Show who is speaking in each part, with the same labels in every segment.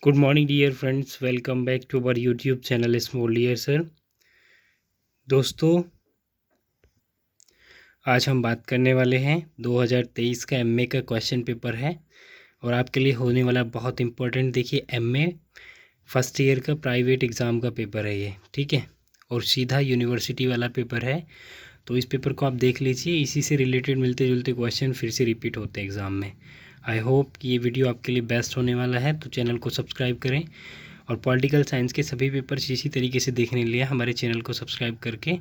Speaker 1: Good morning dear friends, welcome back to our YouTube channel small dear sir. दोस्तों, आज हम बात करने वाले हैं 2023 का एमए का क्वेश्चन पेपर है और आपके लिए होने वाला बहुत इंपॉर्टेंट। देखिए, एमए फर्स्ट ईयर का प्राइवेट एग्ज़ाम का पेपर है ये, ठीक है, और सीधा यूनिवर्सिटी वाला पेपर है। तो इस पेपर को आप देख लीजिए, इसी से रिलेटेड मिलते जुलते क्वेश्चन फिर से रिपीट होते हैं एग्ज़ाम में। आई होप कि ये वीडियो आपके लिए बेस्ट होने वाला है, तो चैनल को सब्सक्राइब करें और पॉलिटिकल साइंस के सभी पेपर्स इसी तरीके से देखने के लिए हमारे चैनल को सब्सक्राइब करके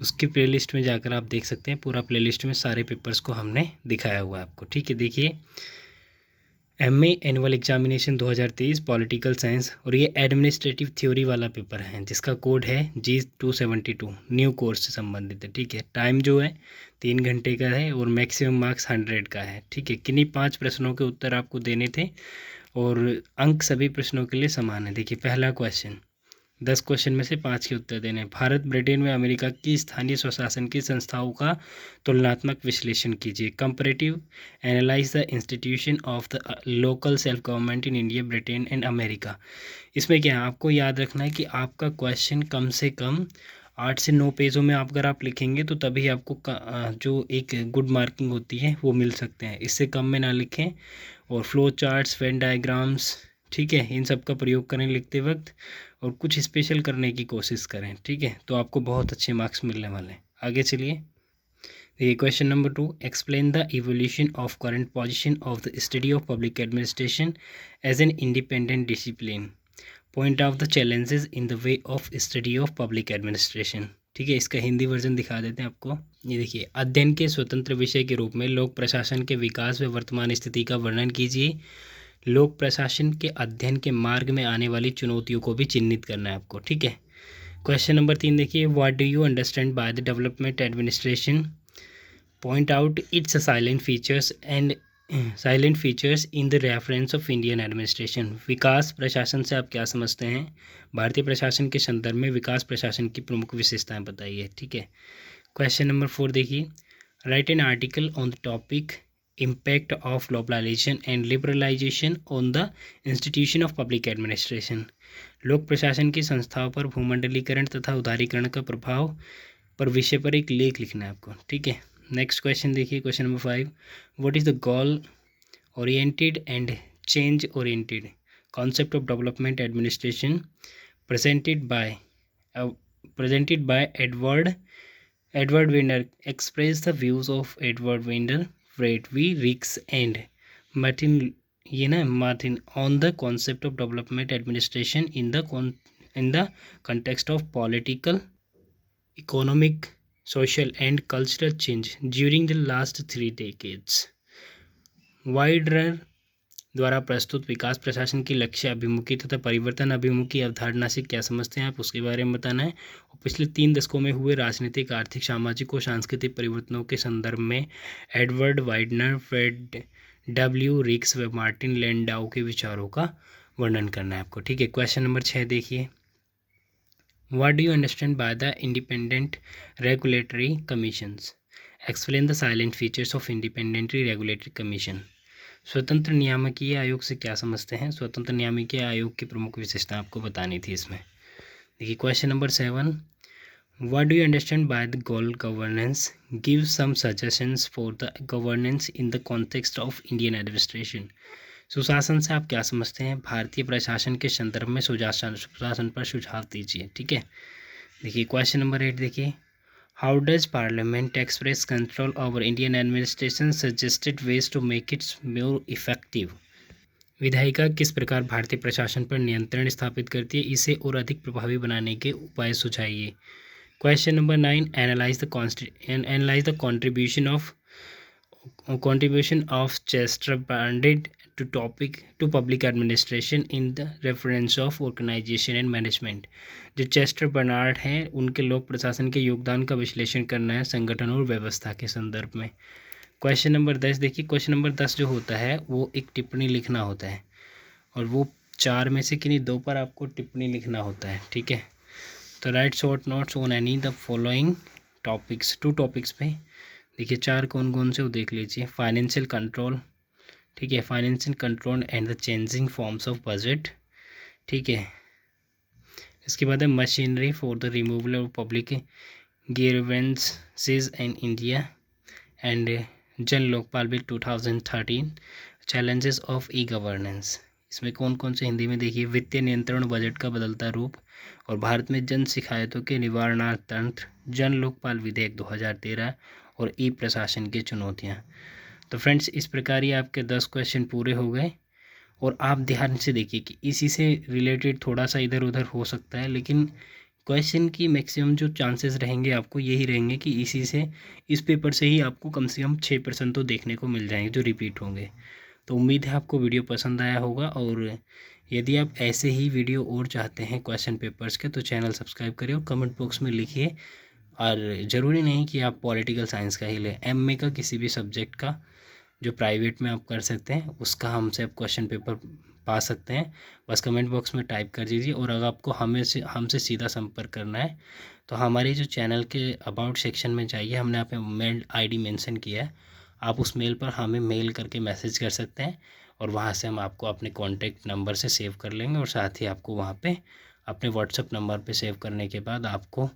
Speaker 1: उसकी प्लेलिस्ट में जाकर आप देख सकते हैं। पूरा प्लेलिस्ट में सारे पेपर्स को हमने दिखाया हुआ है आपको, ठीक है। देखिए, MA annual examination 2023 political science, और ये एडमिनिस्ट्रेटिव थ्योरी वाला पेपर है जिसका कोड है G272, न्यू कोर्स से संबंधित है, ठीक है। टाइम जो है 3 घंटे का है और मैक्सिमम मार्क्स 100 का है, ठीक है। किन्हीं 5 प्रश्नों के उत्तर आपको देने थे और अंक सभी प्रश्नों के लिए समान है। देखिए, पहला क्वेश्चन, 10 क्वेश्चन में से 5 के उत्तर देने। भारत, ब्रिटेन में अमेरिका की स्थानीय स्वशासन की संस्थाओं का तुलनात्मक विश्लेषण कीजिए। Comparative analyse the institution of the local self government in India, Britain and America. इसमें क्या है, आपको याद रखना है कि आपका क्वेश्चन कम से कम 8 से 9 पेजों में अगर आप लिखेंगे तो तभी आपको जो एक गुड मार्किंग होती है वो मिल सकते हैं। इससे कम में ना लिखें। और फ्लो चार्ट्स, वेन डायग्राम्स, ठीक है, इन सब का प्रयोग करें लिखते वक्त और कुछ स्पेशल करने की कोशिश करें, ठीक है, तो आपको बहुत अच्छे मार्क्स मिलने वाले हैं। आगे चलिए। देखिए, question number 2, explain the evolution of current position of the study of public administration as an independent discipline. Point out the challenges in the way of study of public administration, ठीक है। इसका Hindi version दिखा देते हैं आपको। ये देखिए, अध्ययन के स्वतंत्र विषय के रूप में लोक प्रशासन के विकास व वर्तमान स्थिति का वर्णन कीजिए। लोक प्रशासन के अध्ययन के मार्ग में आने वाली चुनौतियों को भी चिन्हित करना है आपको, ठीक है। क्वेश्चन नंबर 3 देखिए, what do you understand by the development administration. Point out its salient features in the reference of Indian administration. विकास प्रशासन से आप क्या समझते हैं, भारतीय प्रशासन के संदर्भ में विकास प्रशासन की प्रमुख विशेषताएं बताइए, ठीक है। क्वेश्चन नंबर 4 देखिए, write an article on the topic impact of globalisation and liberalisation on the institution of public administration. लोक प्रशासन की संस्थाओं पर भूमंडलीकरण तथा उदारीकरण का प्रभाव पर विषय पर एक लेख लिखना है आपको, ठीक है। नेक्स्ट क्वेश्चन देखिए, question number 5, what is the goal oriented and change oriented concept of development administration presented by Edward Winder. Express the views of Edward Winder, Fred V. Riggs and Martin on the concept of development administration in the context of political, economic, social and cultural change during the last 3 decades. Wider द्वारा प्रस्तुत विकास प्रशासन की लक्ष्य अभिमुखी तथा परिवर्तन अभिमुखी अवधारणा से क्या समझते हैं आप, उसके बारे में बताना है। और पिछले 3 दशकों में हुए राजनीतिक, आर्थिक, सामाजिक और सांस्कृतिक परिवर्तनों के संदर्भ में एडवर्ड वाइडनर, फ्रेड डब्ल्यू रिक्स व मार्टिन लैंडाउ के विचारों का वर्णन करना है आपको, ठीक है। क्वेश्चन नंबर 6 देखिए, what do you understand by the independent regulatory commissions. Explain the salient features of independently regulatory commission. स्वतंत्र नियामकीय आयोग से क्या समझते हैं, स्वतंत्र नियामकीय आयोग की प्रमुख विशेषता आपको बतानी थी इसमें। देखिए, question number 7, what do you understand by the goal governance, give some suggestions for the governance in the context of Indian administration. सुशासन से आप क्या समझते हैं, भारतीय प्रशासन के संदर्भ में सुशासन पर सुझाव दीजिए, ठीक है। देखिए, क्वेश्चन नंबर 8 देखिए, How does Parliament express control over Indian administration, suggested ways to make it more effective। विधायिका किस प्रकार भारतीय प्रशासन पर नियंत्रण स्थापित करती है, इसे और अधिक प्रभावी बनाने के उपाय सुझाइए। Question number 9, analyse the contribution of Chester Bernard to public administration in the reference of organization and management। जो चेस्टर बर्नार्ड हैं उनके लोक प्रशासन के योगदान का विश्लेषण करना है संगठन और व्यवस्था के संदर्भ में। क्वेश्चन नंबर 10 देखिए, क्वेश्चन नंबर 10 जो होता है वो एक टिप्पणी लिखना होता है और वो 4 में से किन्हीं 2 पर आपको टिप्पणी लिखना होता है, ठीक है। तो right short notes on any the following topics, 2 topics पे। देखिए, 4 कौन कौन से वो देख लीजिए। फाइनेंशियल कंट्रोल, ठीक है, financial control and the changing forms of budget, ठीक है। इसके बाद है machinery for the removal of public grievances in India and Jan Lokpal bill 2013 challenges of e governance. इसमें कौन कौन से हिंदी में देखिए, वित्तीय नियंत्रण, बजट का बदलता रूप और भारत में जन शिकायतों के निवारणार्थ तंत्र, जन लोकपाल विधेयक 2013 और ई प्रशासन की चुनौतियाँ। तो फ्रेंड्स इस प्रकार ही आपके 10 क्वेश्चन पूरे हो गए। और आप ध्यान से देखिए कि इसी से रिलेटेड थोड़ा सा इधर उधर हो सकता है, लेकिन क्वेश्चन की मैक्सिमम जो चांसेस रहेंगे आपको यही रहेंगे कि इसी से, इस पेपर से ही आपको कम से कम 6% तो देखने को मिल जाएंगे जो रिपीट होंगे। तो उम्मीद है आपको वीडियो पसंद आया होगा, और यदि आप ऐसे ही वीडियो और चाहते हैं क्वेश्चन पेपर्स के तो चैनल सब्सक्राइब करिए और कमेंट बॉक्स में लिखिए। और ज़रूरी नहीं कि आप पॉलिटिकल साइंस का ही लें, एमए का किसी भी सब्जेक्ट का जो प्राइवेट में आप कर सकते हैं उसका हमसे आप क्वेश्चन पेपर पा सकते हैं। बस कमेंट बॉक्स में टाइप कर दीजिए। और अगर आपको हमसे सीधा संपर्क करना है तो हमारे जो चैनल के अबाउट सेक्शन में जाइए, हमने यहाँ पे मेल आईडी मेंशन किया है, आप उस मेल पर हमें मेल करके मैसेज कर सकते हैं और वहाँ से हम आपको अपने कॉन्टैक्ट नंबर से सेव कर लेंगे। और साथ ही आपको वहाँ पे अपने व्हाट्सएप नंबर पे सेव करने के बाद आपको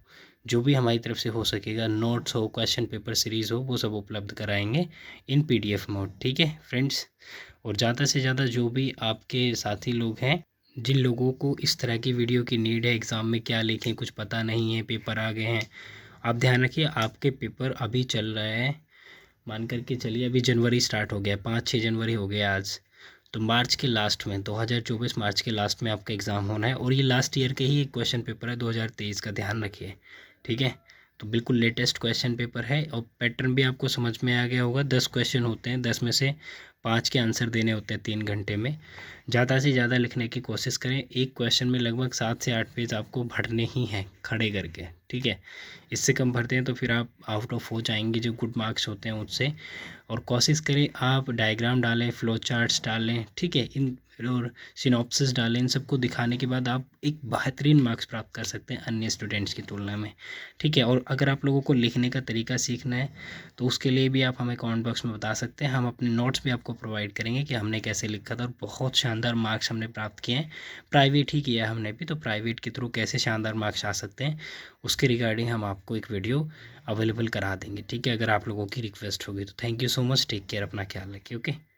Speaker 1: जो भी हमारी तरफ से हो सकेगा, नोट्स हो, क्वेश्चन पेपर सीरीज़ हो, वो सब उपलब्ध कराएंगे इन पीडीएफ मोड। ठीक है फ्रेंड्स, और ज़्यादा से ज़्यादा जो भी आपके साथी लोग हैं, जिन लोगों को इस तरह की वीडियो की नीड है, एग्ज़ाम में क्या लिखें कुछ पता नहीं है, पेपर आ गए हैं, आप ध्यान रखिए आपके पेपर अभी चल रहे हैं, मान करके चलिए अभी जनवरी स्टार्ट हो गया, 5-6 जनवरी हो गया आज, तो मार्च के लास्ट में 2024 मार्च के लास्ट में आपका एग्ज़ाम होना है। और ये लास्ट ईयर के ही एक क्वेश्चन पेपर है 2023 का, ध्यान रखिए। ठीक है, तो बिल्कुल लेटेस्ट क्वेश्चन पेपर है और पैटर्न भी आपको समझ में आ गया होगा। 10 क्वेश्चन होते हैं, 10 में से 5 के आंसर देने होते हैं 3 घंटे में। ज़्यादा से ज़्यादा लिखने की कोशिश करें, एक क्वेश्चन में लगभग 7 से 8 पेज आपको भरने ही हैं खड़े करके। ठीक है, इससे कम भरते हैं तो फिर आप आउट ऑफ हो जाएंगे जो गुड मार्क्स होते हैं उससे। और कोशिश करें आप डायग्राम डालें, फ्लो चार्ट्स डालें, ठीक है, इन और सिनॉप्सिस डालें, इन सबको दिखाने के बाद आप एक बेहतरीन मार्क्स प्राप्त कर सकते हैं अन्य स्टूडेंट्स की तुलना में। ठीक है, और अगर आप लोगों को लिखने का तरीका सीखना है तो उसके लिए भी आप हमें कमेंट बॉक्स में बता सकते हैं, हम अपने नोट्स भी आपको प्रोवाइड करेंगे कि हमने कैसे लिखा था और बहुत शानदार मार्क्स हमने प्राप्त किए हैं। प्राइवेट ही किया हमने भी, तो प्राइवेट के थ्रू कैसे शानदार मार्क्स आ सकते हैं उसके रिगार्डिंग हम आपको एक वीडियो अवेलेबल करा देंगे। ठीक है, अगर आप लोगों की रिक्वेस्ट होगी तो। Thank you so much, take care, अपना ख्याल रखिए। ओके।